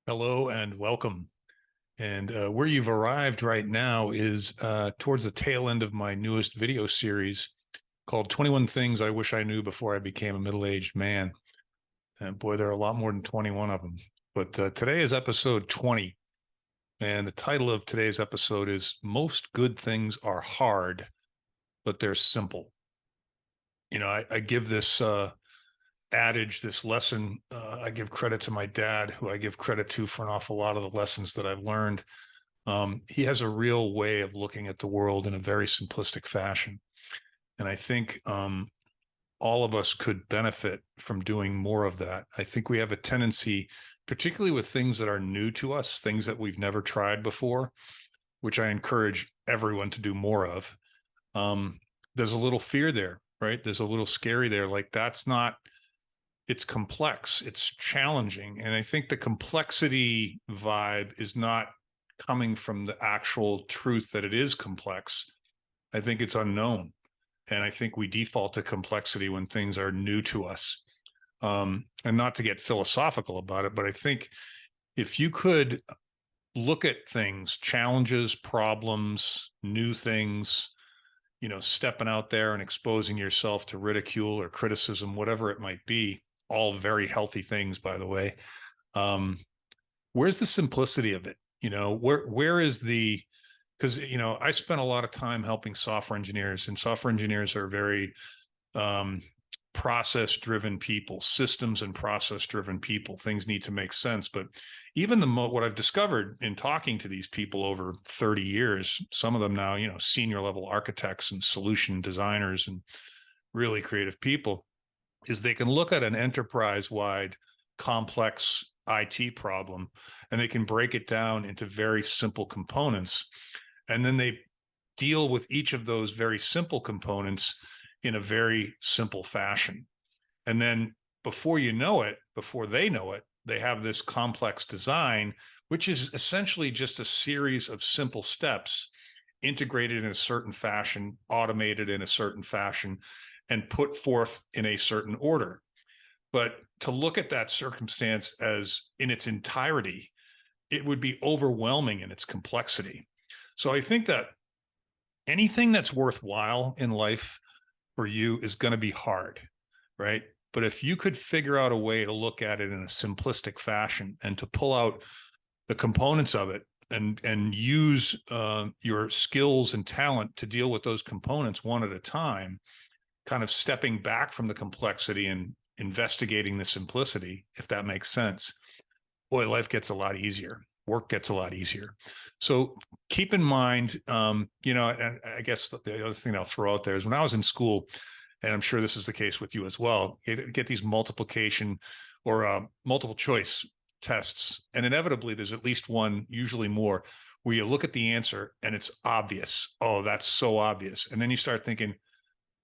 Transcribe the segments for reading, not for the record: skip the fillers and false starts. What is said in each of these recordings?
Hello and welcome. And where you've arrived right now is towards the tail end of my newest video series called 21 Things I Wish I Knew Before I Became a Middle-Aged Man. And boy, there are a lot more than 21 of them. But today is episode 20. And the title of today's episode is Most Good Things Are Hard, but They're Simple. I give this adage, this lesson. I give credit to my dad, who I give credit to for an awful lot of the lessons that I've learned. He has a real way of looking at the world in a very simplistic fashion. And I think all of us could benefit from doing more of that. I think we have a tendency, particularly with things that are new to us, things that we've never tried before, which I encourage everyone to do more of. There's a little fear there, right? There's a little scary there. Like that's not, it's complex, it's challenging. And I think the complexity vibe is not coming from the actual truth that it is complex. I think it's unknown. And I think we default to complexity when things are new to us. And not to get philosophical about it, but I think if you could look at things, challenges, problems, new things, stepping out there and exposing yourself to ridicule or criticism, whatever it might be, all very healthy things, by the way. Where's the simplicity of it? Where is the, because, I spent a lot of time helping software engineers, and software engineers are very process driven people, systems and process driven people. Things need to make sense. But even what I've discovered in talking to these people over 30 years, some of them now, senior level architects and solution designers and really creative people, is they can look at an enterprise wide complex IT problem and they can break it down into very simple components. And then they deal with each of those very simple components in a very simple fashion. And then before you know it, before they know it, they have this complex design, which is essentially just a series of simple steps integrated in a certain fashion, automated in a certain fashion, and put forth in a certain order. But to look at that circumstance as in its entirety, it would be overwhelming in its complexity. So I think that anything that's worthwhile in life for you is going to be hard, right? But if you could figure out a way to look at it in a simplistic fashion and to pull out the components of it and use your skills and talent to deal with those components one at a time, kind of stepping back from the complexity and investigating the simplicity, if that makes sense, boy, life gets a lot easier. Work gets a lot easier. So keep in mind, and I guess the other thing I'll throw out there is when I was in school, and I'm sure this is the case with you as well, you get these multiplication or multiple choice tests. And inevitably, there's at least one, usually more, where you look at the answer and it's obvious. Oh, that's so obvious. And then you start thinking,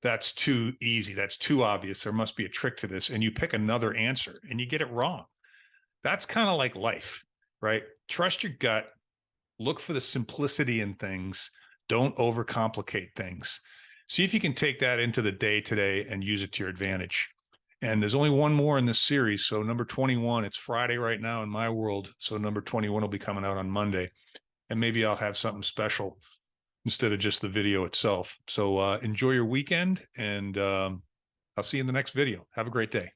that's too easy. That's too obvious. There must be a trick to this. And you pick another answer and you get it wrong. That's kind of like life, right? Trust your gut. Look for the simplicity in things. Don't overcomplicate things. See if you can take that into the day today and use it to your advantage. And there's only one more in this series. So number 21, it's Friday right now in my world. So number 21 will be coming out on Monday. And maybe I'll have something special instead of just the video itself. So enjoy your weekend, and I'll see you in the next video. Have a great day.